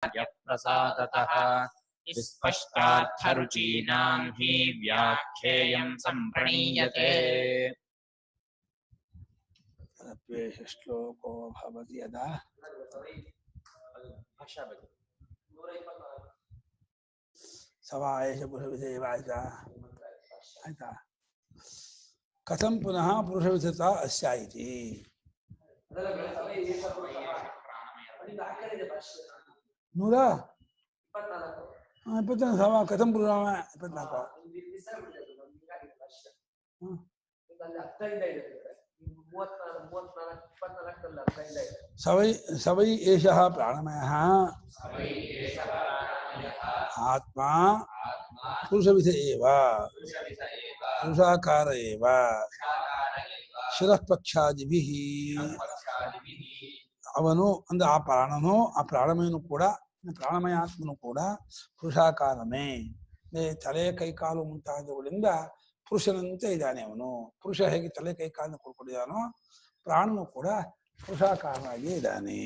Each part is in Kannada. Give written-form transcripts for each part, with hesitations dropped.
प्रसादतः स्पष्टार्थरुचीनां हि व्याख्येयं सम्प्रणीयते। श्लोको भवति यदा सवायश पुरुषविधेयवायता आयता कथं पुनः पुरुषविधता अस्या इति नूरा 24 सवा कथं पुरुषाम 24 सवै एषः प्राणमयः आत्मा पुरुषविध एव पुरुषाकार एव ಶಿರಃಪಕ್ಷಾದಿಭಿಃ ಅವನು ಅಂದ್ರೆ ಆ ಪ್ರಾಣನೋ ಆ ಪ್ರಾಣಮಯನು ಕೂಡ ಪ್ರಾಣಮಯಾತ್ಮನು ಕೂಡ ಪುರುಷಾಕಾರನೇ. ತಲೆ ಕೈಕಾಲು ಮುಂತಾದವುಗಳಿಂದ ಪುರುಷನಂತೆ ಇದ್ದಾನೆ ಅವನು. ಪುರುಷ ಹೇಗೆ ತಲೆ ಕೈಕಾಲನ್ನು ಕೊಡ್ಕೊಂಡಿದ್ದಾನೋ ಪ್ರಾಣನು ಕೂಡ ಪುರುಷಾಕಾರನಾಗಿ ಇದ್ದಾನೆ.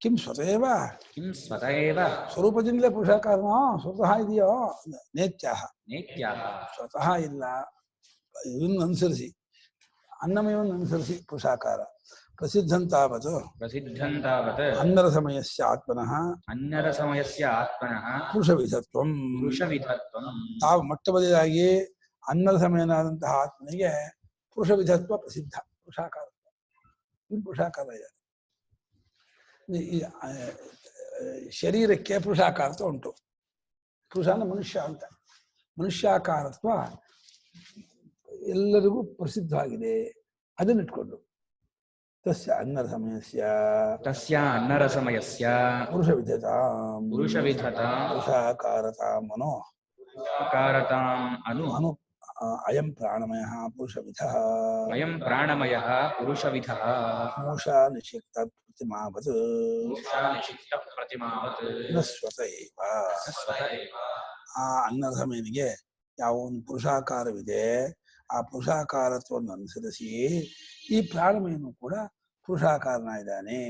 ಕಿಂ ಸ್ವತಃ ಸ್ವರೂಪದಿಂದಲೇ ಪುರುಷಾಕಾರನೋ ಸ್ವತಃ ಇದೆಯೋ? ನೇತ್ಯಾಹ ಸ್ವತಃ ಇಲ್ಲ, ಇವನ್ನ ಅನುಸರಿಸಿ ಅನ್ನಮಯವನ್ನು ಅನುಸರಿಸಿ ಪುರುಷಾಕಾರ. ಪ್ರಸಿದ್ಧಂತಾವತ್ ಅನ್ನರಸಮಯಸ್ಯ ಆತ್ಮನಃ ಪುರುಷವಿಧತ್ವಂ. ತಾವು ಮೊಟ್ಟಮೊದಲಾಗಿ ಅನ್ನರಸಮಯನಾದಂತಹ ಆತ್ಮನಿಗೆ ಪುರುಷವಿಧತ್ವ ಪ್ರಸಿದ್ಧ, ಪುರುಷಾಕಾರತ್ವ. ಇನ್ನು ಪುರುಷಾಕಾರ ಇದೆ. ಈ ಶರೀರಕ್ಕೆ ಪುರುಷಾಕಾರತ್ವ ಉಂಟು. ಪುರುಷ ಅಂದ್ರೆ ಮನುಷ್ಯ ಅಂತ. ಮನುಷ್ಯಾಕಾರತ್ವ ಎಲ್ಲರಿಗೂ ಪ್ರಸಿದ್ಧವಾಗಿದೆ. ಅದನ್ನಿಟ್ಕೊಂಡು ತಸ್ಯ ಅನ್ನರಸಮಯಸ್ಯ ಪುರುಷವಿಧತಾಂ ಪುರುಷಾಕಾರತಾಂ ಅನು ಅಯಂ ಪ್ರಾಣಮಯಃ ಪುರುಷವಿಧಃ ಮೂಷಾ ನಿಷಿಕ್ತ ಪ್ರತಿಮಾವತ್ ನ ಸ್ವತಃ. ಆ ಅನ್ನರಸಮಯನಿಗೆ ಯಾವ ಒಂದು ಪುರುಷಾಕಾರವಿದೆ ಆ ಪುರುಷಾಕಾರತ್ವವನ್ನು ಅನುಸರಿಸಿ ಈ ಪ್ರಾಣಮಯನು ಕೂಡ ಪುರುಷಾಕಾರನ ಇದ್ದಾನೆ.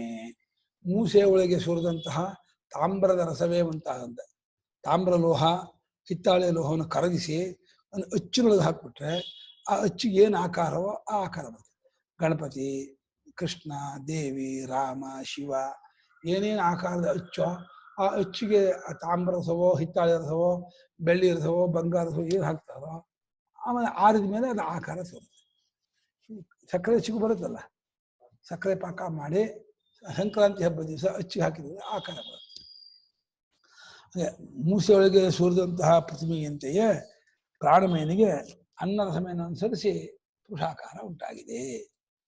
ಮೂಸೆ ಒಳಗೆ ಸುರಿದಂತಹ ತಾಮ್ರದ ರಸವೇ ಅಂತ ತಾಮ್ರ ಲೋಹ ಹಿತ್ತಾಳೆ ಲೋಹವನ್ನು ಕರಗಿಸಿ ಒಂದು ಅಚ್ಚಿನೊಳಗೆ ಹಾಕ್ಬಿಟ್ರೆ ಆ ಅಚ್ಚಿಗೆ ಏನು ಆಕಾರವೋ ಆ ಆಕಾರ ಬರ್ತದೆ. ಗಣಪತಿ, ಕೃಷ್ಣ, ದೇವಿ, ರಾಮ, ಶಿವ ಏನೇನು ಆಕಾರದ ಅಚ್ಚೋ ಆ ಅಚ್ಚಿಗೆ ತಾಮ್ರ ರಸವೋ ಹಿತ್ತಾಳೆ ರಸವೋ ಬೆಳ್ಳಿ ರಸವೋ ಬಂಗಾರ ರಸವೋ ಏನು ಹಾಕ್ತಾರೋ ಆಮೇಲೆ ಆರಿದ ಮೇಲೆ ಅದು ಆಕಾರ ತೋರುತ್ತೆ. ಸಕ್ಕರೆ ಚಿಗು ಬರುತ್ತಲ್ಲ, ಸಕ್ಕರೆ ಪಾಕ ಮಾಡಿ ಸಂಕ್ರಾಂತಿ ಹಬ್ಬದ ದಿವಸ ಅಚ್ಚಿಗೆ ಹಾಕಿದ್ರೆ ಆಕಾರ ಬರುತ್ತೆ. ಹಾಗೆ ಮೂಸೆಯೊಳಗೆ ಸುರಿದಂತಹ ಪ್ರತಿಮೆಯಂತೆಯೇ ಪ್ರಾಣಮಯನಿಗೆ ಅನ್ನರಸಮಯನ ಅನುಸರಿಸಿ ಪುರುಷಾಕಾರ ಉಂಟಾಗಿದೆ.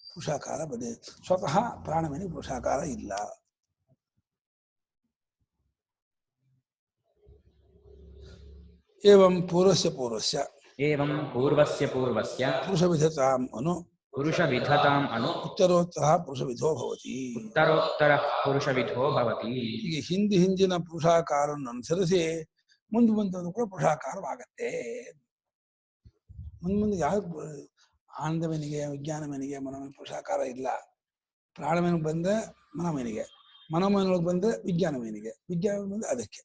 ಪುರುಷಾಕಾರ ಬಂದಿದೆ. ಸ್ವತಃ ಪ್ರಾಣಮಯನಿಗೆ ಪುರುಷಾಕಾರ ಇಲ್ಲ. ಏವಂ ಪೂರ್ವಸ್ಯ ಪುರುಷವಿಧತಾಂ ಅನು ಉತ್ತರೋತ್ತರ ಪುರುಷವಿಧೋ ಭವತಿ. ಹೀಗೆ ಹಿಂದಿನ ಪುರುಷಾಕಾರವನ್ನು ಅನುಸರಿಸಿ ಮುಂದೆ ಕೂಡ ಪುರುಷಾಕಾರವಾಗತ್ತೆ. ಮುಂದೆ ಯಾವ ಆನಂದಮಯನಿಗೆ, ವಿಜ್ಞಾನಮಯನಿಗೆ, ಮನೋಮಯ ಪುರುಷಾಕಾರ ಇಲ್ಲ. ಪ್ರಾಣಮಯನಿಗೆ ಬಂದ್ರೆ ಮನೋಮಯನಿಗೆ, ಮನೋಮಯನೊಳಗೆ ಬಂದ್ರೆ ವಿಜ್ಞಾನಮಯನಿಗೆ, ವಿಜ್ಞಾನ ಬಂದ್ರೆ ಅದಕ್ಕೆ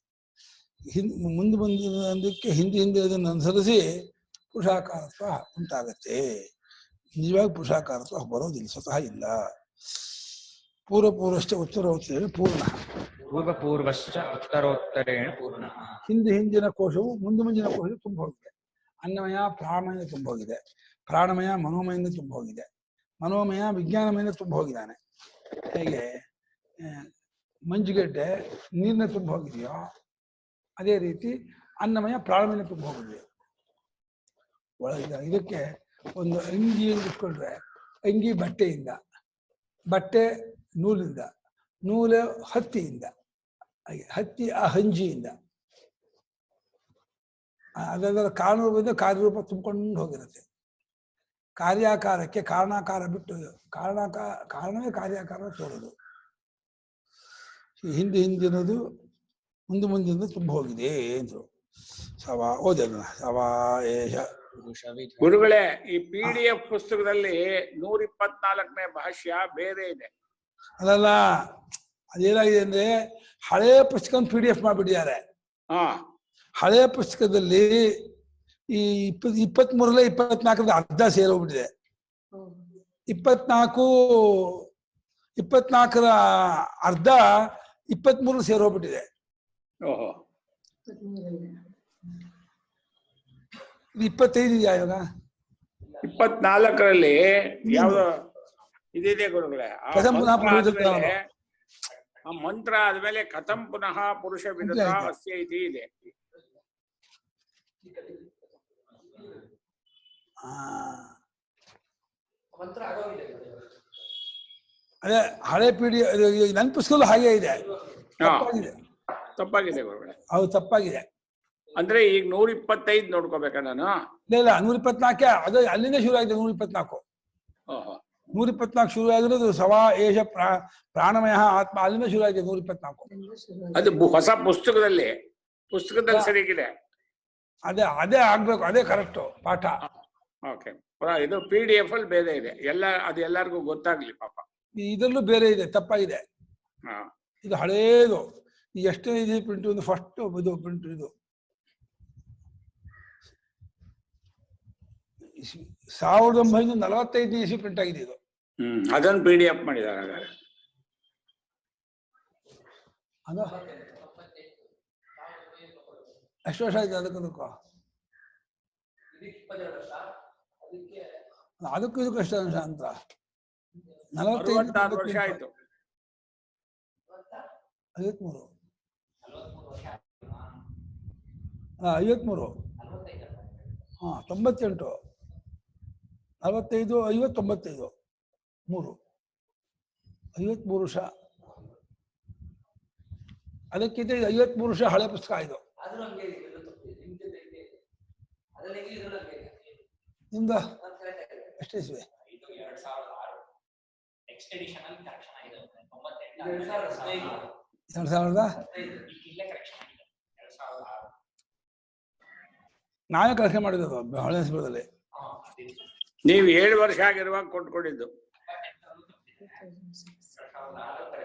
ಮುಂದೆ ಬಂದಿದ್ದಕ್ಕೆ ಹಿಂದೆ ಅದನ್ನು ಅನುಸರಿಸಿ ಪುರುಷಾಕಾರತ್ವ ಉಂಟಾಗತ್ತೆ. ನಿಜವಾಗಿ ಪುರುಷಾಕಾರತ್ವ ಬರೋದಿಲ್ಲ, ಸ್ವತಃ ಇಲ್ಲ. ಪೂರ್ವಶ್ಚ ಉತ್ತರೋತ್ತರೇಣ ಪೂರ್ಣ. ಹಿಂದಿನ ಕೋಶವು ಮುಂದಿನ ಕೋಶವು ತುಂಬ ಹೋಗಿದೆ. ಅನ್ನಮಯ ಪ್ರಾಣಮಯ ತುಂಬ ಹೋಗಿದೆ, ಪ್ರಾಣಮಯ ಮನೋಮಯಿಂದ ತುಂಬ ಹೋಗಿದೆ, ಮನೋಮಯ ವಿಜ್ಞಾನಮಯಿಂದ ತುಂಬ ಹೋಗಿದ್ದಾನೆ. ಹೇಗೆ ಮಂಜುಗೆಡ್ಡೆ ನೀರಿನ ತುಂಬ ಹೋಗಿದೆಯೋ ಅದೇ ರೀತಿ ಅನ್ನಮಯ ಪ್ರಾಣಮಯ ತುಂಬ ಹೋಗಿದೆ. ಇದಕ್ಕೆ ಒಂದು ಅಂಗಿಯನ್ನು ಇಟ್ಕೊಂಡ್ರೆ ಅಂಗಿ ಬಟ್ಟೆಯಿಂದ, ಬಟ್ಟೆ ನೂಲಿಂದ, ನೂಲು ಹತ್ತಿಯಿಂದ, ಹತ್ತಿ ಆ ಹಂಜಿಯಿಂದ, ಅದರ ಕಾರಣರೂಪದಿಂದ ಕಾರ್ಯರೂಪ ತುಂಬಿಕೊಂಡು ಹೋಗಿರುತ್ತೆ. ಕಾರ್ಯಾಕಾರಕ್ಕೆ ಕಾರಣಾಕಾರ ಬಿಟ್ಟು ಕಾರಣವೇ ಕಾರ್ಯಾಕಾರ ತೋರೋದು. ಹಿಂದಿನದು ಮುಂದಿನದು ತುಂಬ ಹೋಗಿದೆ ಅಂದ್ರು. ಗುರುಗಳೇ, ಈ PDF ಪುಸ್ತಕದಲ್ಲಿ 124ನೇ ಭಾಷ್ಯ ಬೇರೆ ಇದೆ. ಅಲ್ಲಲ್ಲ, ಅದೇನಾಗಿದೆ ಅಂದ್ರೆ ಹಳೆಯ ಪುಸ್ತಕ PDF ಮಾಡಿಬಿಟ್ಟಿದ್ದಾರೆ. ಹಾ ಹಳೆಯ ಪುಸ್ತಕದಲ್ಲಿ ಈ 23ರಲ್ಲಿ 24ರ ಅರ್ಧ ಸೇರೋಗ್ಬಿಟ್ಟಿದೆ. 24ರ ಅರ್ಧ 23 ಸೇರೋಗ್ಬಿಟ್ಟಿದೆ. ಓಹೋ 25 ಇದೆಯಾ ಇವಾಗ? 24ರಲ್ಲಿ ಯಾವ್ದು ಇದಿದೆ ಗುರುಗಳೇ? ಆ ಮಂತ್ರ ಆದ್ಮೇಲೆ ಕಥಂ ಪುನಃ ಪುರುಷ ವಿಧತ ಅಸ್ಯ ಇತಿ ಇದೆ. ಅದೇ ಹಳೆ ಪೀಡಿ ನನ್ನ ಪುಸ್ತಕದಲ್ಲೂ ಹಾಗೆ ಇದೆ. ತಪ್ಪಾಗಿದೆ ಗುರುಗಳೇ. ಹೌದು ತಪ್ಪಾಗಿದೆ. ಅಂದ್ರೆ ಈಗ 125 ನೋಡ್ಕೋಬೇಕಾ ನಾನು? ಇಲ್ಲ 124 ಅದು ಅಲ್ಲಿಂದ ಶುರು ಆಗಿದೆ. 124 124 ಶುರು ಆಗಿರೋದು ಸವಾ ಏಷ ಪ್ರಾಣಮಯ ಆತ್ಮ, ಅಲ್ಲಿಂದ ಶುರು ಆಗಿದೆ 124. ಅದು ಹೊಸ ಪುಸ್ತಕದಲ್ಲಿ ಸರಿಯಾಗಿದೆ. ಅದೇ ಆಗ್ಬೇಕು, ಅದೇ ಕರೆಕ್ಟ್ ಪಾಠ. ಓಕೆ, ಇದು PDF ಅಲ್ಲಿ ಬೇರೆ ಇದೆ. ಅದು ಎಲ್ಲರಿಗೂ ಗೊತ್ತಾಗ್ಲಿ ಪಾಪ. ಇದರಲ್ಲೂ ಬೇರೆ ಇದೆ, ತಪ್ಪಾಗಿದೆ. ಇದು ಹಳೇದು. ಎಷ್ಟು ಇದೆ ಪ್ರಿಂಟ್? ಒಂದು ಫಸ್ಟ್ ಇದು ಪ್ರಿಂಟ್, ಇದು 1945 ಇಸ್ವಿ ಪ್ರಿಂಟ್ ಆಗಿದೆ ಇದು. ಅದನ್ನು PDF ಮಾಡಿದ್ದಾರೆ. ಅದ ಎಷ್ಟು ವರ್ಷ ಆಯ್ತು ಅದಕ್ಕೂ? ಅದಕ್ಕೂ ಇದಕ್ಕೂ ಎಷ್ಟು ಅಂಶ ಅಂತ? 46 ವರ್ಷ ಆಯ್ತು. 53 98 45 50 95 3 53 ವರ್ಷ. ಅದಕ್ಕಿಂತ 53 ವರ್ಷ ಹಳೆ ಪುಸ್ತಕ ಇದು. ನಿಮ್ದ ಎಷ್ಟು ಇಸ್ವಿ? 2000 ನಾವೇ ಕರೆಕ್ಷನ್ ಮಾಡಿದ್ದು ಹಳೆ ಸಿಬ್ಬದಲ್ಲಿ. ನೀವು 7 ವರ್ಷ ಆಗಿರುವಾಗ ಕೊಟ್ಕೊಂಡಿದ್ದು.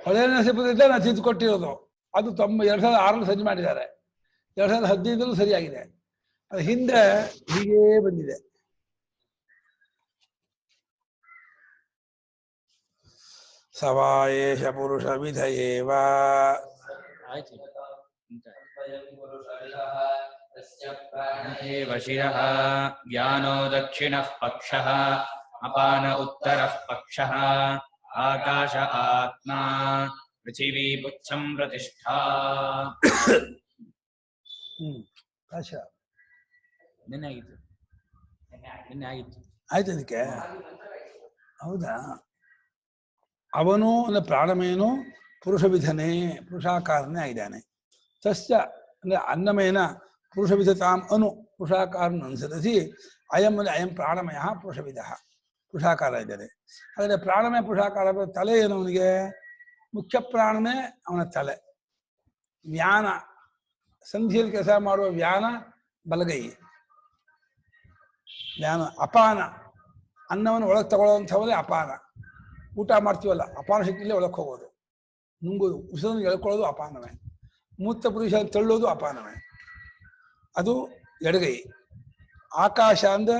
ಹಳೆ ಸಿಬ್ಬದಿಂದ ನಾವು ತಿದ್ದು ಕೊಟ್ಟಿರೋದು. ಅದು 2006 ಸರಿ ಮಾಡಿದ್ದಾರೆ. 2015 ಸರಿಯಾಗಿದೆ. ಅದು ಹಿಂದೆ ಹೀಗೇ ಬಂದಿದೆ. ಸವಾಯೇಷ ಪುರುಷ ವಿಧಯೇವ ಶಿರಃ ಜ್ಞಾನೋ ದಕ್ಷಿಣಃ ಪಕ್ಷಃ ಅಪಾನ ಉತ್ತರಃ ಪಕ್ಷಃ ಆಕಾಶ ಆತ್ಮಾ ಪೃಥಿವೀ ಪುಚ್ಛಂ ಪ್ರತಿಷ್ಠಾ. ನಿನ್ನೆ ಆಗಿತ್ತು. ಆಯ್ತು. ಅದಕ್ಕೆ ಹೌದಾ? ಅವನು ಅಂದ್ರೆ ಪ್ರಾಣಮೇನು ಪುರುಷ ವಿಧನೇ, ಪುರುಷಾಕಾರನೇ ಆಗಿದ್ದಾನೆ. ತಸ್ಯ ಅಂದ್ರೆ ಅನ್ನಮೇನ ಪುರುಷ ವಿಧತಾಂ ಅನು ಪುರುಷಾಕಾರನ ಅನುಸರಿಸಿ ಅಯಂ ಅಂದ್ರೆ ಅಯಂ ಪ್ರಾಣಮಯ ಪುರುಷವಿಧ, ಪುರುಷಾಕಾರ ಇದ್ದಾರೆ. ಆದರೆ ಪ್ರಾಣಮಯ ಪುರುಷಾಕಾರ ತಲೆ ಏನು ಅವನಿಗೆ? ಮುಖ್ಯ ಪ್ರಾಣನೇ ಅವನ ತಲೆ. ವ್ಯಾನ ಸಂಧಿಯಲ್ಲಿ ಕೆಲಸ ಮಾಡುವ ವ್ಯಾನ ಬಲಗೈ. ವ್ಯಾನ ಅಪಾನ ಅನ್ನವನ್ನು ಒಳಗೆ ತಗೊಳ್ಳುವಂಥವೇ ಅಪಾನ. ಊಟ ಮಾಡ್ತೀವಲ್ಲ, ಅಪಾನ ಶಕ್ತಿಯಲ್ಲೇ ಒಳಗೆ ಹೋಗೋದು, ನುಂಗೋದು, ಉಸಿರನ್ನು ಎಳ್ಕೊಳ್ಳೋದು ಅಪಾನವೇ. ಮೂತ್ರ ಪುರುಷ ತಳ್ಳೋದು ಅಪಾನವೇ. ಅದು ಎಡಗೈ. ಆಕಾಶ ಅಂದ್ರೆ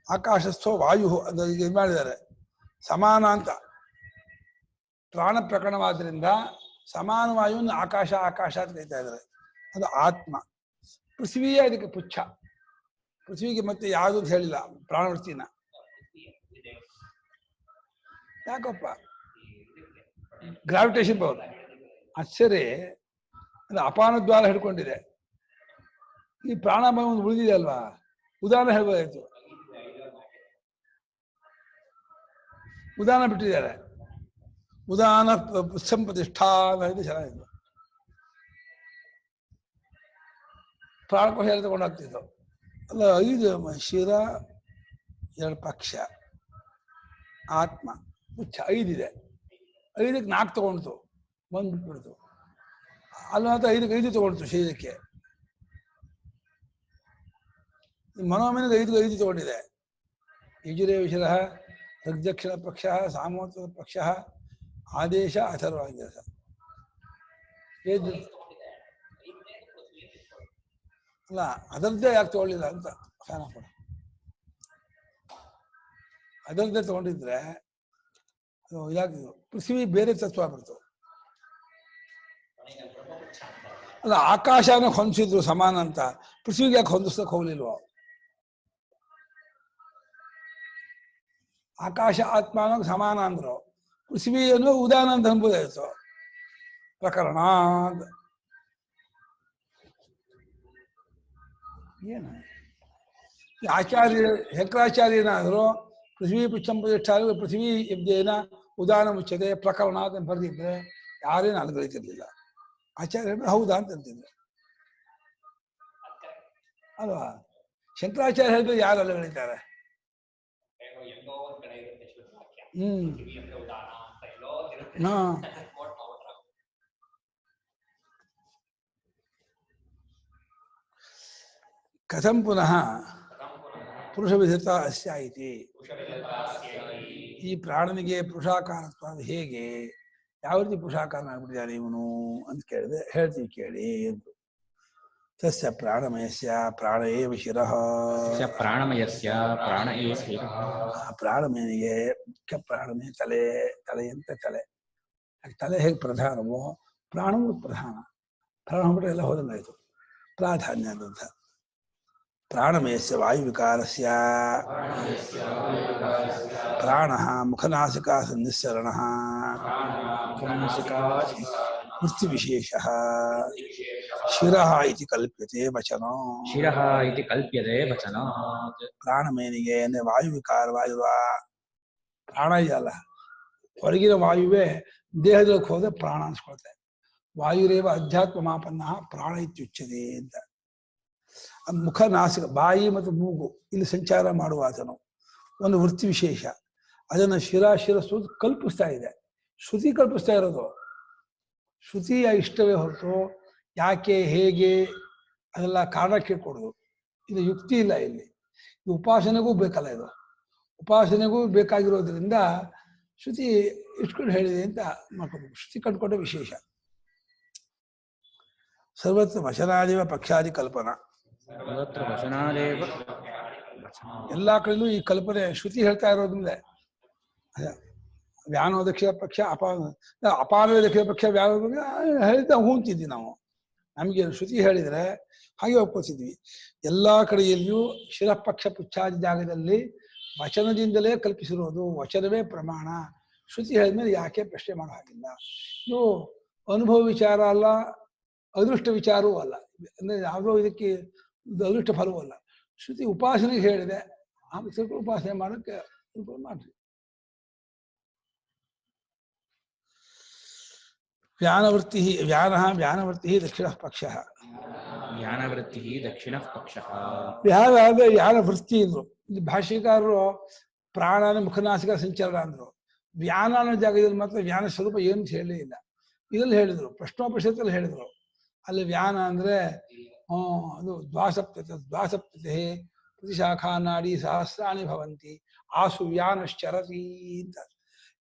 ಆಕಾಶಸ್ಥೋ ವಾಯು ಅಂತ ಇದು ಮಾಡಿದ್ದಾರೆ. ಸಮಾನ ಅಂತ ಪ್ರಾಣ ಪ್ರಕರಣವಾದ್ರಿಂದ ಸಮಾನ ವಾಯುವನ್ನು ಆಕಾಶ ಆಕಾಶ ಅಂತ ಕರೀತಾ ಇದ್ದಾರೆ. ಅದು ಆತ್ಮ. ಪೃಥ್ವಿಯೇ ಅದಕ್ಕೆ ಪುಚ್ಛ. ಪೃಥ್ವಿಗೆ ಮತ್ತೆ ಯಾವುದು ಅಂತ ಹೇಳಿಲ್ಲ ಪ್ರಾಣವೃತ್ತಿನ. ಯಾಕಪ್ಪ? Gravitation power. ಆಶ್ಚರ್ಯ. ಅದು ಅಪಾನ ದ್ವಾರ ಹಿಡ್ಕೊಂಡಿದೆ. ಈ ಪ್ರಾಣಾಯಾಮ ಒಂದು ಉಳಿದಿದೆ ಅಲ್ವಾ? ಉದಾಹರಣೆ ಹೇಳ್ಬೋದಾಯ್ತು. ಉದಾಹರಣೆ ಬಿಟ್ಟಿದ್ದಾರೆ. ಉದಾಹರಣ ಸಂಪ್ರತಿಷ್ಠಾ ಅನ್ನೋದು ಚೆನ್ನಾಗಿತ್ತು. ಪ್ರಾಣಕೋಶ ಎಲ್ಲ ತಗೊಂಡು ಹೋಗ್ತಿತ್ತು ಅಲ್ಲ. 5 ಶಿರ, 2 ಪಕ್ಷ, ಆತ್ಮ, ಪುಚ್ಛ 5 ಇದೆ. 5ಕ್ಕೆ 4 ತಗೊಂಡ್ತು, 1 ಬಿಟ್ಬಿಡ್ತು. ಅಲ್ಲ ಅಂತ 5ಕ್ಕೆ 5 ತಗೊಂಡ್ತು ಶರೀರಕ್ಕೆ. ಮನೋಮೇನಿಗೆ 5 ತಗೊಂಡಿದೆ. ಯಜುರೇ ವಿಶರ, ಋಗ್ದಕ್ಷಿಣ ಪಕ್ಷ, ಸಾಮೋತ್ತರ ಪಕ್ಷ, ಆದೇಶ, ಅಥರ್ವಾಂಗಸ. ಹೇಗೆ ಅಲ್ಲ ಅದರದ್ದೇ ಯಾಕೆ ತಗೊಳ್ಳಿಲ್ಲ ಅಂತ ಫ್ಯಾನ್ ಆಫ್ ಮಾಡು. ಅದರದ್ದೇ ತಗೊಂಡಿದ್ರೆ ಅದು ಯಾಕೆ ಪೃಥ್ವಿ ಬೇರೆ ತತ್ವ ಬಿಡ್ತು. ಅಲ್ಲ ಆಕಾಶನ ಹೊಂದಿಸಿದ್ರು ಸಮಾನ ಅಂತ, ಪೃಥ್ವಿಗೆ ಯಾಕೆ ಹೊಂದಿಸಕ್ ಹೋಗ್ಲಿಲ್ವ? ಆಕಾಶ ಆತ್ಮಾನ ಸಮಾನ ಅಂದ್ರು, ಪೃಥ್ವಿಯನ್ನು ಉದಾನ ಅಂತ ಅನ್ಬೋದಾಯ್ತು ಪ್ರಕರಣ. ಏನು ಆಚಾರ್ಯ ಶಂಕರಾಚಾರ್ಯನಾದ್ರು ಪೃಥ್ವಿ ಪುಚ್ಚಂ ಪ್ರತಿಷ್ಠಾ ಪೃಥ್ವಿ ಯಜ್ಞೇನ ಉದಾನ ಮುಚ್ಚದೆ ಪ್ರಕರಣ ಅಂತ ಬರೆದಿದ್ರೆ ಯಾರೇನು ಅಲ್ಗಳಿತಿರ್ಲಿಲ್ಲ. ಆಚಾರ್ಯ ಹೌದಾ ಅಂತ ಅಂತಿದ್ರು ಅಲ್ವಾ? ಶಂಕರಾಚಾರ್ಯ ಹೇಳಿದ್ರೆ ಯಾರು ಅಲ್ಗಳಿದ್ದಾರೆ? ಹಾ ಕಥಂ ಪುನಃ ಪುರುಷ ವಿಧತ ಅಸ್ಯ ಇತಿ. ಈ ಪ್ರಾಣನಿಗೆ ಪುರುಷಾಕಾರತ್ವ ಹೇಗೆ, ಯಾವ ರೀತಿ ಪುರುಷಾಕಾರ ಆಗ್ಬಿಟ್ಟಿದ್ದಾನೆ ಇವನು ಅಂತ ಕೇಳಿದೆ. ಹೇಳ್ತೀವಿ ಕೇಳಿ ಎಂದು. ತಸ್ಯ ಪ್ರಾಣಮಯಸ್ಯ ಪ್ರಾಣ ಏವ ಶಿರಃ. ಪ್ರಾಣಮಯಸ್ಯ ಪ್ರಾಣ ಏವ ಶಿರಃ. ಪ್ರಾಣಮಯನಿಗೆ ಮುಖ್ಯ ಪ್ರಾಣನೇ ತಲೆ. ತಲೆಯಂತೆ ತಲೆ. ತಲೆ ಹೇಗೆ ಪ್ರಧಾನವೋ ಪ್ರಾಣವೂ ಪ್ರಧಾನ. ಪ್ರಾಣ ಬಿಟ್ಟರೆ ಎಲ್ಲ ಹೋದಂಗಾಯ್ತು. ಪ್ರಾಧಾನ್ಯ ಅಂತ. ಪ್ರಾಣಮಯಸ್ಯ ವಾಯುವಿಕಾರಸ್ಯ ಪ್ರಾಣ ಮುಖನಾಸಿಕಾ ಸನ್ನಿಸ್ಸರಣಃ ವೃತ್ತಿವಿಶೇಷಃ ಶಿರಃ ಇತಿ ಕಲ್ಪ್ಯತೆ ವಚನ. ಶಿರಃ ಇತಿ ಕಲ್ಪ್ಯತೆ ವಚನ. ಪ್ರಾಣಮಯನಿಗೆ ಅಂದ್ರೆ ವಾಯುವಿಕಾರ ವಾಯುವ ಪ್ರಾಣ ಇದೆಯಲ್ಲ, ಹೊರಗಿನ ವಾಯುವೇ ದೇಹದೊಳಗೆ ಹೋದ್ರೆ ಪ್ರಾಣ ಅನ್ಸ್ಕೊಳ್ತೆ. ವಾಯುರೇವ ಅಧ್ಯಾತ್ಮ ಮಾಪನ್ನ ಪ್ರಾಣ ಇತ್ಯುಚ್ಯತೆ ಅಂತ. ಮುಖ ನಾಸಿಕ ಬಾಯಿ ಮತ್ತು ಮೂಗು ಇಲ್ಲಿ ಸಂಚಾರ ಮಾಡುವ ಆತನು ಒಂದು ವೃತ್ತಿ ವಿಶೇಷ. ಅದನ್ನು ಶಿರಸ್ಸು ಕಲ್ಪಿಸ್ತಾ ಇದೆ. ಶ್ರುತಿ ಕಲ್ಪಿಸ್ತಾ ಇರೋದು. ಶ್ರುತಿಯ ಇಷ್ಟವೇ ಹೊರತು ಯಾಕೆ ಹೇಗೆ ಅದೆಲ್ಲ ಕಾರಣ ಕೇಳ್ಕೊಡೋದು. ಇದು ಯುಕ್ತಿ ಇಲ್ಲ ಇಲ್ಲಿ. ಇದು ಉಪಾಸನೆಗೂ ಬೇಕಲ್ಲ. ಇದು ಉಪಾಸನೆಗೂ ಬೇಕಾಗಿರೋದ್ರಿಂದ ಶ್ರುತಿ ಇಟ್ಕೊಂಡು ಹೇಳಿದೆ ಅಂತ ಮಾಡ್ಕೋಬೇಕು. ಶ್ರುತಿ ಕಂಡುಕೊಂಡ ವಿಶೇಷ. ಸರ್ವತ್ರ ವಚನಾದಿವ ಪಕ್ಷಾದಿ ಕಲ್ಪನಾ. ಎಲ್ಲಾ ಕಡೆಯೂ ಈ ಕಲ್ಪನೆ ಶ್ರುತಿ ಹೇಳ್ತಾ ಇರೋದ್ರಿಂದ ವ್ಯಾನೋ ದಕ್ಷಿಣ ಪಕ್ಷ ಅಪಾನವೇ ದಕ್ಷಿಣ ಪಕ್ಷ ವ್ಯಾನ ಹೇಳಿದ ಹೂಂತಿದ್ವಿ ನಾವು. ನಮಗೆ ಶ್ರುತಿ ಹೇಳಿದ್ರೆ ಹಾಗೆ ಒಪ್ಕೋತಿದ್ವಿ. ಎಲ್ಲಾ ಕಡೆಯಲ್ಲಿಯೂ ಶಿರಪಕ್ಷ ಪುಚ್ಛಾದಿ ಜಾಗದಲ್ಲಿ ವಚನದಿಂದಲೇ ಕಲ್ಪಿಸಿರೋದು. ವಚನವೇ ಪ್ರಮಾಣ. ಶ್ರುತಿ ಹೇಳಿದ್ಮೇಲೆ ಯಾಕೆ ಪ್ರಶ್ನೆ ಮಾಡೋ ಹಾಗಿಲ್ಲ. ಇದು ಅನುಭವ ವಿಚಾರ ಅಲ್ಲ, ಅದೃಷ್ಟ ವಿಚಾರವೂ ಅಲ್ಲ. ಅಂದ್ರೆ ಯಾವುದೋ ಇದಕ್ಕೆ ಅದೃಷ್ಟ ಫಲವೂ ಅಲ್ಲ. ಶ್ರುತಿ ಉಪಾಸನೆಗೆ ಹೇಳಿದೆ, ಆಮೇಲೆ ಸ್ವಲ್ಪ ಉಪಾಸನೆ ಮಾಡೋಕ್ಕೆ ಮಾಡ್ರಿ. ವ್ಯಾನವೃತ್ತಿ ವ್ಯಾನವೃತ್ತಿ ದಕ್ಷಿಣ ಪಕ್ಷ. ವ್ಯಾನವೃತ್ತಿ ದಕ್ಷಿಣ ಪಕ್ಷ. ವ್ಯಾನ ಅಂದ್ರೆ ವ್ಯಾನವೃತ್ತಿ ಅಂದ್ರು. ಇಲ್ಲಿ ಭಾಷ್ಯಕಾರರು ಪ್ರಾಣನ ಮುಖನಾಸಿಕ ಸಂಚರಣ ಅಂದ್ರು. ವ್ಯಾನ ಅನ್ನೋ ಜಾಗದಲ್ಲಿ ಮಾತ್ರ ವ್ಯಾನ ಸ್ವರೂಪ ಏನು ಹೇಳಲೇ ಇಲ್ಲ. ಇದ್ರಲ್ಲಿ ಹೇಳಿದ್ರು, ಪ್ರಶ್ನೋಪನಿಷತ್ತಲ್ಲಿ ಹೇಳಿದ್ರು. ಅಲ್ಲಿ ವ್ಯಾನ ಅಂದ್ರೆ ಅದು ದ್ವಾಸಪ್ತತೆ ಪ್ರತಿಶಾಖಾ ನಾಡಿ ಸಹಸ್ರಾಣಿ ಭವಂತಿ ಆಸು ವ್ಯಾನಶ್ಚರತಿ ಅಂತ.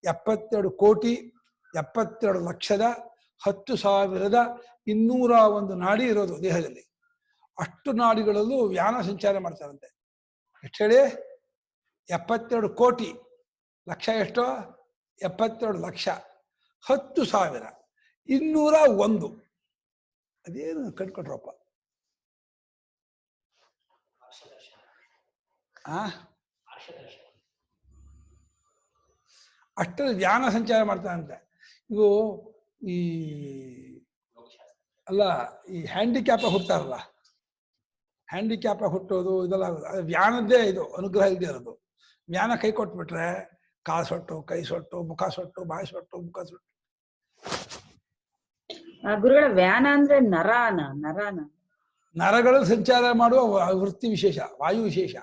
72,10,201 ನಾಡಿ ಇರೋದು ದೇಹದಲ್ಲಿ. ಅಷ್ಟು ನಾಡಿಗಳಲ್ಲೂ ವ್ಯಾನ ಸಂಚಾರ ಮಾಡ್ತಾರಂತೆ. ಎಷ್ಟು ಹೇಳಿ? 72 ಕೋಟಿ. ಲಕ್ಷ ಎಷ್ಟೋ? 72 ಲಕ್ಷ. 10,201. ಅದೇನು ಕಂಡ್ಕೊಟ್ರಪ್ಪ. ಅಷ್ಟರಲ್ಲಿ ವ್ಯಾನ ಸಂಚಾರ ಮಾಡ್ತಾರಂತೆ. ಇದು ಈ ಅಲ್ಲ, ಈ ಹ್ಯಾಂಡಿಕ್ಯಾಪ ಹುಡ್ತಾರಲ್ಲ, ಹ್ಯಾಂಡಿಕ್ಯಾಪ ಹುಟ್ಟೋದು ಇದೆಲ್ಲ ವ್ಯಾನದ್ದೇ ಇದು ಅನುಗ್ರಹ ಇದೆ ಇರೋದು. ವ್ಯಾನ ಕೈ ಕೊಟ್ಬಿಟ್ರೆ ಕಾಲು ಸೊಟ್ಟು, ಕೈ ಸೊಟ್ಟು, ಮುಖ ಸೊಟ್ಟು, ಬಾಯಿ ಸೊಟ್ಟು, ಮುಖ ಸೊಟ್ಟು. ಗುರುಗಳ ವ್ಯಾನ ಅಂದ್ರೆ ನರಗಳು ಸಂಚಾರ ಮಾಡುವ ವೃತ್ತಿ ವಿಶೇಷ, ವಾಯು ವಿಶೇಷ.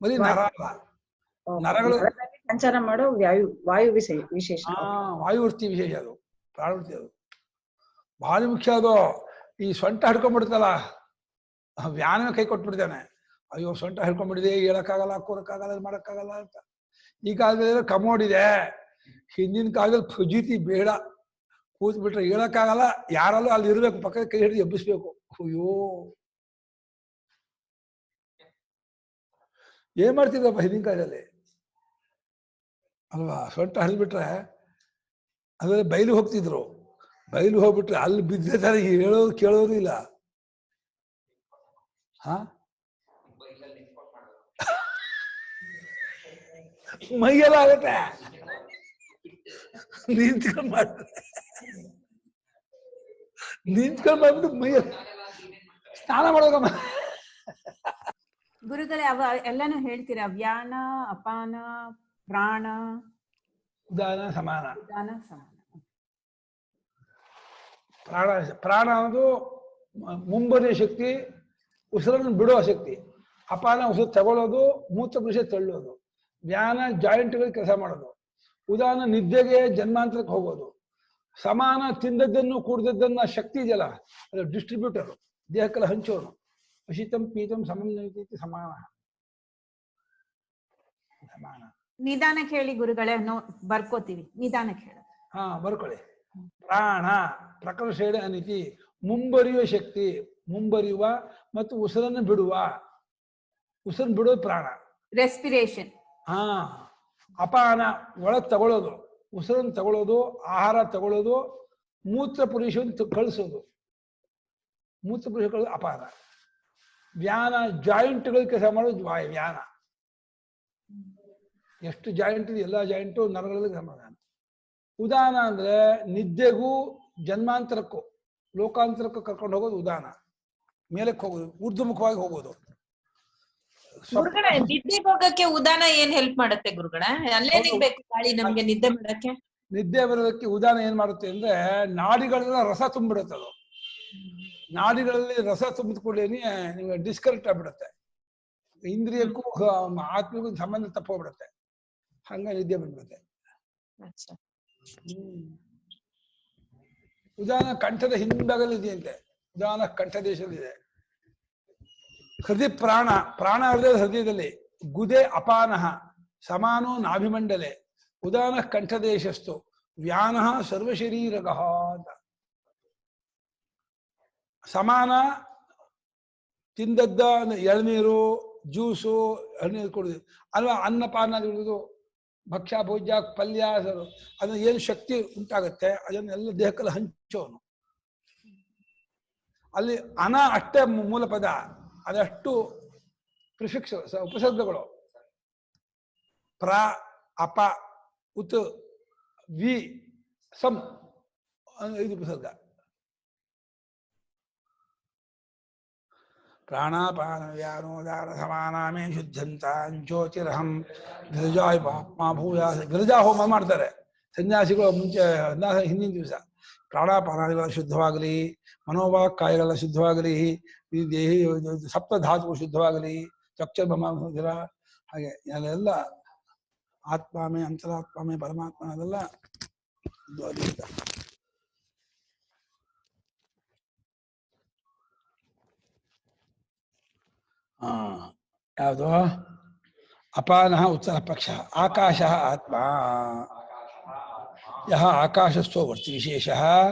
ಬರೀ ನರ ಅಲ್ಲ, ನರಗಳು ಸಂಚಾರ ಮಾಡೋ ವಾಯು ವಿಶೇಷ. ವಾಯು ವೃತ್ತಿ ವಿಶೇಷ. ಅದು ಪ್ರಾಣವೃತ್ತಿ. ಅದು ಭಾರಿ ಮುಖ್ಯ. ಅದು ಈ ಸೊಂಟ ಹಿಡ್ಕೊಂಡ್ಬಿಡ್ತಲ್ಲ, ವ್ಯಾನ ಕೈ ಕೊಟ್ಬಿಡ್ತಾನೆ. ಅಯ್ಯೋ ಸೊಂಟ ಹಿಡ್ಕೊಂಡ್ಬಿಟ್ಟಿದೆ, ಹೇಳಕ್ಕಾಗಲ್ಲ, ಕೂರಕ್ಕಾಗಲ್ಲ, ಮಾಡಕ್ಕಾಗಲ್ಲ ಅಂತ. ಈ ಕಾಲದಲ್ಲಿ ಕಮೋಡ್ ಇದೆ. ಹಿಂದಿನ ಕಾಲದಲ್ಲಿ ಫಜೀತಿ ಬೇಡ, ಕೂತ್ ಬಿಟ್ರೆ ಹೇಳಕ್ಕಾಗಲ್ಲ, ಯಾರಲ್ಲೂ ಅಲ್ಲಿ ಇರ್ಬೇಕು, ಪಕ್ಕದ ಕೈ ಹಿಡಿದು ಎಬ್ಬಿಸ್ಬೇಕು. ಅಯ್ಯೋ ಏನ್ ಮಾಡ್ತಿದ್ರಪ್ಪ ಹಿಂದಿನ ಕಾಲದಲ್ಲಿ ಅಲ್ವಾ? ಸೊಂಟ ಹರಿದ್ಬಿಟ್ರೆ ಅದ್ರಲ್ಲಿ ಬಯಲು ಹೋಗ್ತಿದ್ರು. ಬಯಲು ಹೋಗ್ಬಿಟ್ರೆ ಅಲ್ಲಿ ಬಿದ್ದ ಹೇಳೋದು ಕೇಳೋದು ಇಲ್ಲ. ಹಾ ಮೈಗೆಲ್ಲ ಆಗತ್ತೆ, ನಿಂತ್ಕೊಂಡ್ ಮಾಡ್ಬಿಟ್ಟು ಮೈಯಲ್ಲಿ ಸ್ನಾನ ಮಾಡೋದಮ್ಮ. ಗುರುಗಳೇ ಅವ ಎಲ್ಲಾನು ಹೇಳ್ತೀರಾ? ವ್ಯಾನ, ಅಪಾನ, ಪ್ರಾಣ, ಉದಾನ, ಸಮಾನ. ಉದಾನ, ಸಮಾನ. ಪ್ರಾಣ ಅನ್ನೋದು ಮುಂಬರಿಯ ಶಕ್ತಿ, ಉಸಿರನ್ನು ಬಿಡುವ ಶಕ್ತಿ. ಅಪಾನ ಉಸಿರು ತಗೊಳ್ಳೋದು, ಮೂತ್ರಪುರುಷ ತಳ್ಳೋದು. ವ್ಯಾನ ಜಾಯಿಂಟ್ಗಳಿಗೆ ಕೆಲಸ ಮಾಡೋದು. ಉದಾನ ನಿದ್ದೆಗೆ ಜನ್ಮಾಂತರಕ್ಕೆ ಹೋಗೋದು. ಸಮಾನ ತಿಂದದ್ದನ್ನು ಕೂಡಿದದ್ದನ್ನ ಶಕ್ತಿ ಇದೆಯಲ್ಲ, ಅದು ಡಿಸ್ಟ್ರಿಬ್ಯೂಟರ್, ದೇಹಕ್ಕೆಲ್ಲ ಹಂಚೋನು. ಅಶಿತಂ ಪೀತಂ ಸಮಂ ನೈತಿ ಸಮಾನ. ಸಮಾನ. ನಿಧಾನಕ್ಕೆ ಹೇಳಿ ಗುರುಗಳೇ, ಬರ್ಕೋತೀವಿ. ನಿಧಾನಕ್ಕೆ ಹೇಳಿ. ಹಾ ಬರ್ಕೊಳ್ಳಿ. ಪ್ರಾಣ ಪ್ರಕರ್ಷೇಣ ಅನಿತಿ, ಮುಂಬರಿಯುವ ಶಕ್ತಿ, ಮುಂಬರಿಯುವ ಮತ್ತು ಉಸಿರನ್ನು ಬಿಡುವ. ಉಸಿರನ್ನು ಬಿಡೋದು ಪ್ರಾಣ, ರೆಸ್ಪಿರೇಷನ್. ಹಾ. ಅಪಾನ ಒಳಗೆ ತಗೊಳ್ಳೋದು, ಉಸಿರನ್ನು ತಗೊಳ್ಳೋದು, ಆಹಾರ ತಗೊಳ್ಳೋದು, ಮೂತ್ರ ಪುರುಷವನ್ನು ಕಳಿಸೋದು. ಮೂತ್ರ ಪುರುಷ ಕಳಿಸೋದು ಅಪಾನ. ವ್ಯಾನ ಜಾಯಿಂಟ್ಗಳು ಕೆಲಸ ಮಾಡೋದು ವ್ಯಾನ. ಎಷ್ಟು ಜಾಯಿಂಟ್ ಇದೆ ಎಲ್ಲ ಜಾಯಿಂಟು ನರಗಳಲ್ಲಿ ಕೆಲಸ ಮಾಡೋದು. ಉದಾನ ಅಂದ್ರೆ ನಿದ್ದೆಗೂ ಜನ್ಮಾಂತರಕ್ಕೂ ಲೋಕಾಂತರಕ್ಕೂ ಕರ್ಕೊಂಡು ಹೋಗೋದು ಉದಾನ. ಮೇಲಕ್ಕೆ ಹೋಗೋದು, ಊರ್ಧ್ವಮುಖವಾಗಿ ಹೋಗೋದು. ಗುರುಗಳೇ, ನಿದ್ದೆ ಹೋಗಕ್ಕೆ ಉದಾನ ಏನ್ ಹೆಲ್ಪ್ ಮಾಡುತ್ತೆ ಗುರುಗಳೇ? ಅಲ್ಲೇನಿಗೆ ಬೇಕು ಗಾಳಿ ನಮ್ಗೆ ನಿದ್ದೆ ಮಾಡಕ್ಕೆ? ನಿದ್ದೆ ಬರೋದಕ್ಕೆ ಉದಾನ ಏನ್ ಮಾಡುತ್ತೆ ಅಂದ್ರೆ, ನಾಡಿಗಳೆಲ್ಲ ರಸ ತುಂಬಿಡುತ್ತೆ. ಅದು ನಾಡಿಗಳಲ್ಲಿ ರಸ ತುಂಬಿದ ಕೂಡಲೇ ನಿಮ್ಗೆ ಡಿಸ್ಕನೆಕ್ಟ್ ಆಗ್ಬಿಡುತ್ತೆ. ಇಂದ್ರಿಯಕ್ಕೂ ಆತ್ಮಕ್ಕೂ ಸಂಬಂಧ ತಪ್ಪೋಗ್ಬಿಡುತ್ತೆ. ಹಂಗ ನಿದ್ದೆ ಬಂದ್ಬಿಡುತ್ತೆ. ಉದಾನ ಕಂಠದ ಹಿಂಭಾಗದಲ್ಲಿ ಇದೆಯಂತೆ. ಉದಾನ ಕಂಠ ದೇಶದಲ್ಲಿದೆ. ಹೃದಯ ಪ್ರಾಣ, ಪ್ರಾಣ ಹೃದಯ ಹೃದಯದಲ್ಲಿ. ಗುದೆ ಅಪಾನಃ ಸಮಾನೋ ನಾಭಿಮಂಡಲೆ. ಉದಾನ ಕಂಠದೇಶಸ್ತು ವ್ಯಾನ ಸರ್ವಶರೀರಗಃ ಅಂತ. ಸಮಾನ ತಿಂದದ್ದ ಎಳನೀರು, ಜ್ಯೂಸು, ಎಳನೀರು ಕೊಡುದು ಅಲ್ವಾ. ಅನ್ನಪಾನ ಇಡುವುದು, ಭಕ್ಷ್ಯ ಭೋಜ್ಯ ಪಲ್ಯ, ಅದನ್ನ ಏನು ಶಕ್ತಿ ಉಂಟಾಗತ್ತೆ ಅದನ್ನೆಲ್ಲ ದೇಹಕ್ಕೆಲ್ಲ ಹಂಚೋನು. ಅಲ್ಲಿ ಅನ ಅಷ್ಟೇ ಮೂಲ ಪದ, ಅದಷ್ಟು ಪ್ರಿಫಿಕ್ಸ್ ಉಪಸರ್ಗಗಳು. ಪ್ರ, ಅಪ, ಉತ್, ವಿ, ಸಂ, 5 ಉಪಸರ್ಗ. ಪ್ರಾಣಾಪಾನ ವ್ಯಾನೋದಾನ ಸಮಾನಾಮೇ ಶುದ್ಧಂತಾನ್ ಜ್ಯೋತಿರಹಂ ಗಿರಿಜಾಯ ಪಾಪ್ಮಾ ಭೂಯಾಸ. ಗಿರಿಜಾ ಹೋಮ ಮಾಡ್ತಾರೆ ಸನ್ಯಾಸಿಗಳು ಮುಂಚೆ, ಹಿಂದಿನ ದಿವಸ. ಪ್ರಾಣಾಪಾನಗಳ ಶುದ್ಧವಾಗಲಿ, ಮನೋವಾಕ್ ಕಾಯಗಳೆಲ್ಲ ಶುದ್ಧವಾಗಲಿ, ಈ ದೇಹಿ ಸಪ್ತಧಾತುಗಳು ಶುದ್ಧವಾಗಲಿ, ಚಕ್ಷುರ್ಬ್ರಹ್ಮ ಹಾಗೆ ಅದೆಲ್ಲ ಆತ್ಮಾಮೇ, ಅಂತರಾತ್ಮಾಮೇ, ಪರಮಾತ್ಮ, ಅದೆಲ್ಲ ಯಾವುದು? ಅಪಾನ ಉತ್ತರ ಪಕ್ಷ. ಆಕಾಶ ಆತ್ಮ. ಯಹ ಆಕಾಶಸ್ಥೋ ವೃತ್ತಿ ವಿಶೇಷ,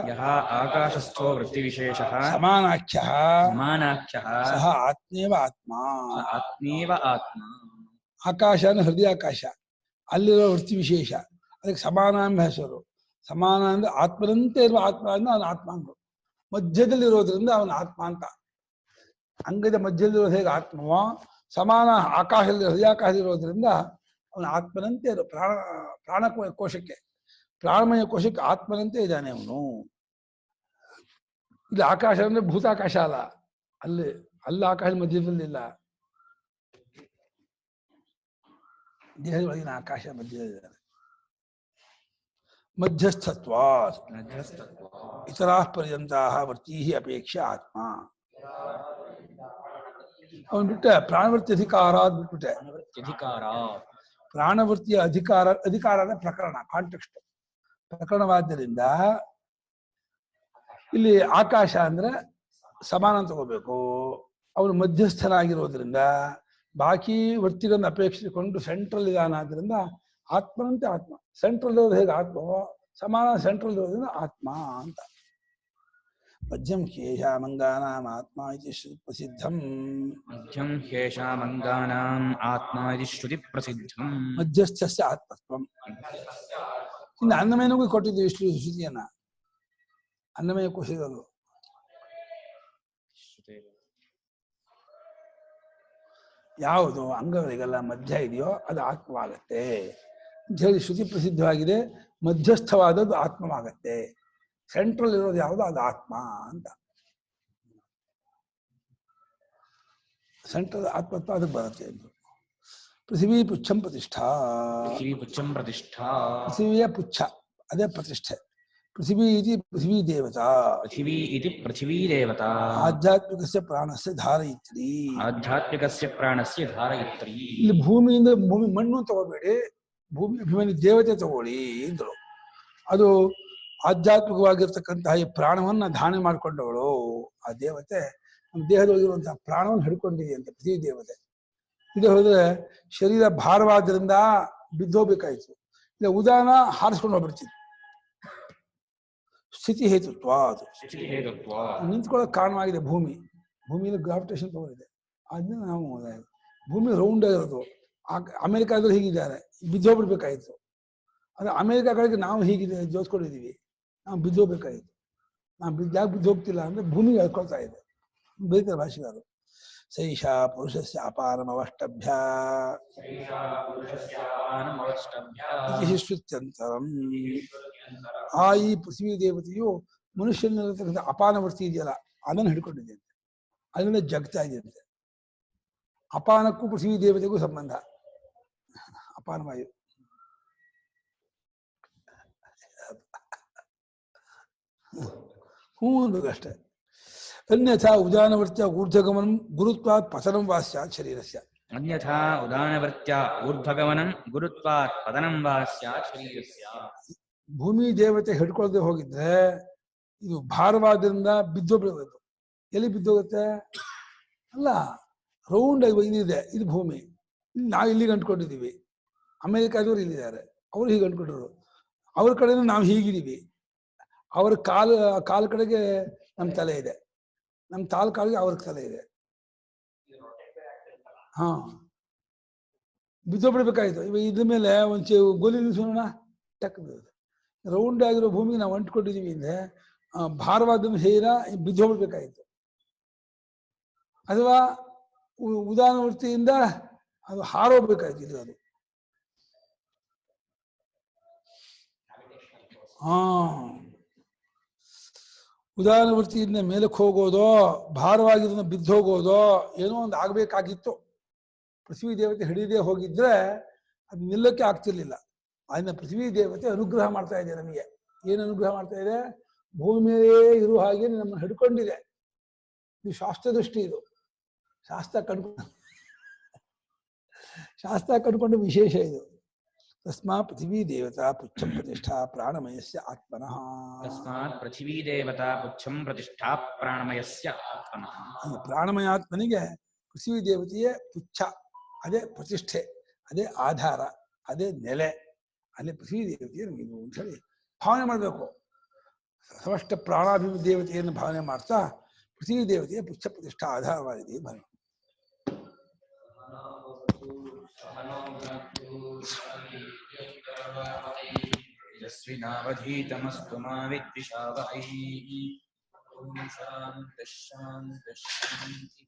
ಯಹ ಆಕಾಶಸ್ಥೋ ವೃತ್ತಿ ವಿಶೇಷ, ಸಮಾನಾಖ್ಯ ಸಮಾನಾಖ್ಯ, ಸಹ ಆತ್ಮೇವ ಆತ್ಮ. ಆತ್ಮೇವ ಆತ್ಮ. ಆಕಾಶ ಅಂದ್ರೆ ಹೃದಯಾಕಾಶ, ಅಲ್ಲಿರೋ ವೃತ್ತಿ ವಿಶೇಷ, ಅದಕ್ಕೆ ಸಮಾನ ಎಂಬ ಹೆಸರು. ಸಮಾನ ಅಂದ್ರೆ ಆತ್ಮನಂತೆ ಇರುವ ಆತ್ಮ ಅಂದ್ರೆ ಅವನ ಆತ್ಮ ಅಂದ್ರು. ಮಧ್ಯದಲ್ಲಿರೋದ್ರಿಂದ ಅವನ ಆತ್ಮ ಅಂತ. ಅಂಗದ ಮಧ್ಯದಲ್ಲಿರೋದು ಹೇಗೆ ಆತ್ಮವೋ, ಸಮಾನ ಆಕಾಶದಲ್ಲಿ ಹೃದಯಾಕಾಶದಲ್ಲಿರೋದ್ರಿಂದ ಅವನ ಆತ್ಮನಂತೆ ಇರೋ ಪ್ರಾಣ ಕೋಶಕ್ಕೆ, ಪ್ರಾಣಮಯ ಕೋಶಕ್ಕೆ ಆತ್ಮನಂತೆ ಇದ್ದಾನೆ ಅವನು. ಇಲ್ಲಿ ಆಕಾಶ ಅಂದ್ರೆ ಭೂತಾಕಾಶ ಅಲ್ಲ, ಅಲ್ಲಿ ಆಕಾಶ ಮಧ್ಯದಲ್ಲಿಲ್ಲ, ದೇಹದೊಳಗಿನ ಆಕಾಶ ಮಧ್ಯದಲ್ಲಿದ್ದಾನೆ. ಮಧ್ಯಸ್ಥತ್ವ ಇತರ ಪರ್ಯಂತ ವೃತ್ತಿ ಅಪೇಕ್ಷ ಆತ್ಮ. ಅವನ್ ಬಿಟ್ಟೆ ಪ್ರಾಣವೃತ್ತಿ ಅಧಿಕಾರ ಬಿಟ್ಬಿಟ್ಟೆ. ಪ್ರಾಣವೃತ್ತಿಯ ಅಧಿಕಾರ ಅಂದ್ರೆ ಪ್ರಕರಣ, ಕಾಂಟೆಕ್ಸ್ಟ್, ಪ್ರಕರಣವಾದ್ದರಿಂದ ಇಲ್ಲಿ ಆಕಾಶ ಅಂದ್ರೆ ಸಮಾನ ತಗೋಬೇಕು. ಅವನು ಮಧ್ಯಸ್ಥನಾಗಿರೋದ್ರಿಂದ ಬಾಕಿ ವೃತ್ತಿಗಳನ್ನು ಅಪೇಕ್ಷಿಸಿಕೊಂಡು ಸೆಂಟ್ರಲ್ ಇದಾನ. ಆದ್ರಿಂದ ಆತ್ಮನಂತೆ ಆತ್ಮ. ಸೆಂಟ್ರಲ್ ಇರೋದು ಹೇಗೆ ಆತ್ಮವೋ, ಸಮಾನ ಸೆಂಟ್ರಲ್ ಇರೋದ್ರಿಂದ ಆತ್ಮ ಅಂತ. ಮಧ್ಯಂ ಕೇಶಾಮಂಗಾನಾಂ ಆತ್ಮ ಇತಿ ಶ್ರುತಿ ಪ್ರಸಿದ್ಧಂ. ಮಧ್ಯಂ ಹ್ಯೇಷಾಮಂಗಾನಾಂ ಆತ್ಮ ಇತಿ ಶ್ರುತಿ ಪ್ರಸಿದ್ಧಂ. ಮಧ್ಯಸ್ಥಸ್ಯ ಆತ್ಮತ್ವಂ. ಇನ್ನು ಅನ್ನಮಯನಿಗೂ ಕೊಟ್ಟಿದ್ದೀವಿ ಶ್ರುತಿಯನ್ನ. ಅನ್ನಮಯ ಕೋಶದಲ್ಲೂ ಯಾವುದು ಅಂಗಗಳಿಗೆಲ್ಲ ಮಧ್ಯ ಇದೆಯೋ ಅದು ಆತ್ಮವಾಗತ್ತೆ ಅಂತ ಹೇಳಿ ಶ್ರುತಿ ಪ್ರಸಿದ್ಧವಾಗಿದೆ. ಮಧ್ಯಸ್ಥವಾದದ್ದು ಆತ್ಮವಾಗತ್ತೆ. ಸೆಂಟ್ರಲ್ ಇರೋದು ಯಾವುದು ಅದು ಆತ್ಮ ಅಂತ. ಸೆಂಟ್ರಲ್ ಆತ್ಮತ್ವ ಅದಕ್ಕೆ ಬರುತ್ತೆ ಎಂದು. ಪೃಥ್ವೀ ಪುಚ್ಛಂ ಪ್ರತಿಷ್ಠಾ. ಪೃಥ್ವೀ ಪುಚ್ಛಂ ಪ್ರತಿಷ್ಠಾ. ಪೃಥ್ವಿಯ ಪುಚ್ಛ ಅದೇ ಪ್ರತಿಷ್ಠೆ. ಪೃಥ್ವೀ ಇತಿ ಪೃಥ್ವೀ ದೇವತಾ. ಪೃಥ್ವೀ ಇತಿ ಪೃಥ್ವೀ ದೇವತಾ. ಆಧ್ಯಾತ್ಮಿಕಸ್ಯ ಪ್ರಾಣಸ್ಯ ಧಾರಯಿತ್ರಿ. ಆಧ್ಯಾತ್ಮಿಕಸ್ಯ ಪ್ರಾಣಸ್ಯ ಧಾರಯಿತ್ರಿ. ಇಲ್ಲಿ ಭೂಮಿಯಿಂದ ಭೂಮಿ ಮಣ್ಣು ತಗೋಬೇಡಿ, ಭೂಮಿ ಅಭಿಮಾನಿ ದೇವತೆ ತಗೊಳ್ಳಿ ಅಂದರು. ಅದು ಆಧ್ಯಾತ್ಮಿಕವಾಗಿರ್ತಕ್ಕಂತಹ ಈ ಪ್ರಾಣವನ್ನ ಧಾರಣೆ ಮಾಡಿಕೊಂಡವಳು ಆ ದೇವತೆ ನಮ್ಮ ದೇಹದೊಳಗಿರುವಂತಹ ಪ್ರಾಣವನ್ನು ಹಿಡ್ಕೊಂಡಿದೆ ಅಂತ ಪ್ರತಿ ದೇವತೆ. ಇದು ಹೋದ್ರೆ ಶರೀರ ಭಾರವಾದ್ರಿಂದ ಬಿದ್ದೋಗ್ಬೇಕಾಯ್ತು, ಇಲ್ಲ ಉದಾನ ಹಾರಿಸ್ಕೊಂಡು ಹೋಗ್ಬಿಡ್ತಿತ್ತು. ಸ್ಥಿತಿ ಹೇತುತ್ವ ಅದು ನಿಂತ್ಕೊಳ್ಳೋಕೆ ಕಾರಣವಾಗಿದೆ ಭೂಮಿ. ಭೂಮಿಯಲ್ಲಿ ಗ್ರಾವಿಟೇಷನ್ ಪವರ್ ಇದೆ. ಅದನ್ನ ನಾವು ಭೂಮಿ ರೌಂಡ್ ಆಗಿರೋದು. ಅಮೆರಿಕಾದಲ್ಲಿ ಹೀಗಿದ್ದಾರೆ, ಬಿದ್ದೋಗ್ಬಿಡ್ಬೇಕಾಯ್ತು. ಅದು ಅಮೆರಿಕ ಕಡೆಗೆ ನಾವು ಹೀಗಿದೆ ಜೋಸ್ಕೊಂಡಿದ್ದೀವಿ, ನಾವು ಬಿದ್ದೋಗ್ಬೇಕಾಯ್ತು. ನಾವು ಯಾಕೆ ಬಿದ್ದೋಗ್ತಿಲ್ಲ ಅಂದ್ರೆ ಭೂಮಿಗೆ ಹೇಳ್ಕೊಳ್ತಾ ಇದೆ ಬರೀತಾರೆ ಭಾಷೆಗಾರರು. ಸೈಷಾ ಪುರುಷಸ್ಯ ಅಪಾರಮವಷ್ಟಭ್ಯ ಶ್ರುತ್ಯಂತರಂ. ಆ ಈ ಪೃಥ್ವಿ ದೇವತೆಯು ಮನುಷ್ಯನಲ್ಲಿರ್ತಕ್ಕಂಥ ಅಪಾನವರ್ತಿ ಇದೆಯಲ್ಲ ಅದನ್ನು ಹಿಡ್ಕೊಂಡಿದೆಯಂತೆ, ಅದರಿಂದ ಜಗ್ತಾ ಇದೆಯಂತೆ. ಅಪಾನಕ್ಕೂ ಪೃಥ್ವಿ ದೇವತೆಗೂ ಸಂಬಂಧ. ಅಪಾನವಾಯು ಹ್ಞೂ ಅಷ್ಟೇ. ಅನ್ಯಥಾ ಉದಾನವರ್ತ್ಯ ಊರ್ಧ್ವಗಮನಂ ಗುರುತ್ವಾತ್ ಪತನಂ ವಾ ಸ್ಯಾತ್ ಶರೀರಸ್ಯ. ಅನ್ಯಥಾ ಉದಾನವರ್ತ್ಯ ಊರ್ಧ್ವಗಮನಂ ಗುರುತ್ವಾತ್ ಪತನಂ ವಾ ಸ್ಯಾತ್ ಶರೀರಸ್ಯ. ಭೂಮಿ ದೇವತೆ ಹಿಡ್ಕೊಳ್ದೆ ಹೋಗಿದ್ರೆ ಇದು ಭಾರವಾದ್ರಿಂದ ಬಿದ್ದೋಗ್ಬಿಡೋದು. ಎಲ್ಲಿ ಬಿದ್ದೋಗುತ್ತೆ ಅಲ್ಲ, ರೌಂಡ್ ಆಗಿ ಇದಿದೆ, ಇದು ಭೂಮಿ. ನಾವು ಇಲ್ಲಿಗೆ ಅಂಟ್ಕೊಂಡಿದ್ದೀವಿ. ಅಮೆರಿಕಾದವ್ರು ಇಲ್ಲಿದ್ದಾರೆ, ಅವರು ಹೀಗೆ ಅಂಟ್ಕೊಂಡಿದ್ರು. ಅವ್ರ ಕಡೆನೂ ನಾವು ಹೀಗಿದ್ದೀವಿ. ಅವ್ರ ಕಾಲ ಕಡೆಗೆ ನಮ್ಮ ತಲೆ ಇದೆ, ನಮ್ಮ ಕಾಲಿಗೆ ಅವ್ರ ತಲೆ ಇದೆ. ಹಾ, ಬಿದ್ದೋಗ್ಬಿಡ್ಬೇಕಾಯ್ತು. ಇವಾಗ ಇದ್ರ ಮೇಲೆ ಒಂಚೆ ಗೋಲಿ ನಿಲ್ಸೋಣ, ಟಕ್ ರೌಂಡ್ ಆಗಿರೋ ಭೂಮಿಗೆ ನಾವು ಅಂಟ್ಕೊಂಡಿದೀವಿ ಅಂದ್ರೆ ಭಾರವಾದ ಶರೀರ ಬಿದ್ದೋಗ್ಬಿಡ್ಬೇಕಾಯ್ತು. ಅಥವಾ ಉದಾನವರ್ತಿಯಿಂದ ಅದು ಹಾರೋಗ್ಬೇಕಾಯ್ತು. ಇದು ಅದು ಉದಾನವರ್ತಿಯಿಂದ ಮೇಲಕ್ಕೆ ಹೋಗೋದೋ ಭಾರವಾಗಿರೋದನ್ನ ಬಿದ್ದೋಗೋದೋ ಏನೋ ಒಂದು ಆಗ್ಬೇಕಾಗಿತ್ತು. ಪೃಥ್ವಿ ದೇವತೆ ಹಿಡಿದೇ ಹೋಗಿದ್ರೆ ಅದು ನಿಲ್ಲಕ್ಕೆ ಆಗ್ತಿರ್ಲಿಲ್ಲ. ಅದನ್ನ ಪೃಥ್ವಿ ದೇವತೆ ಅನುಗ್ರಹ ಮಾಡ್ತಾ ಇದೆ ನಮಗೆ. ಏನು ಅನುಗ್ರಹ ಮಾಡ್ತಾ ಇದೆ? ಭೂಮಿ ಮೇಲೆ ಇರುವ ಹಾಗೆ ನಮ್ಮನ್ನು ಹಿಡ್ಕೊಂಡಿದೆ. ಇದು ಶಾಸ್ತ್ರ ದೃಷ್ಟಿ. ಇದು ಶಾಸ್ತ್ರ ಕಂಡುಕೊಂಡ ವಿಶೇಷ ಇದು. ತಸ್ಮಾತ್ ಪೃಥ್ವಿ ದೇವತಾ ಪುಚ್ಛಂ ಪ್ರತಿಷ್ಠಾ ಪ್ರಾಣಮಯಸ್ಯ ಆತ್ಮನಃ. ತಸ್ಮಾತ್ ಪೃಥ್ವಿ ದೇವತಾ ಪುಚ್ಛಂ ಪ್ರತಿಷ್ಠಾ ಪ್ರಾಣಮಯಸ್ಯ ಆತ್ಮನಃ. ಪ್ರಾಣಮಯಾತ್ಮನಿಗೆ ಪೃಥ್ವಿ ದೇವತೆಯೇ ಪುಚ್ಛ, ಅದೇ ಪ್ರತಿಷ್ಠೆ, ಅದೇ ಆಧಾರ, ಅದೇ ನೆಲೆ. ಅಲ್ಲೇ ಪೃಥ್ವಿ ದೇವತೆಯೇ ನಮಗಿದು ಅಂತ ಹೇಳಿ ಭಾವನೆ ಮಾಡಬೇಕು. ಸಮಷ್ಟ ಪ್ರಾಣಾಭಿಮ ದೇವತೆಯನ್ನು ಭಾವನೆ ಮಾಡ್ತಾ ಪೃಥ್ವಿ ದೇವತೆಯ ಪುಚ್ಛ ಪ್ರತಿಷ್ಠಾ ಆಧಾರವಾಗಿದೆ ಭಾವನೆ. ಯಸ್ವಿನಾವಧೀತಮಸ್ತು ಮಾ ವಿದ್ವಿಷಾವಹೈ. ಶಾಂತಿ ಶಾಂತಿ ಶಾಂತಿ.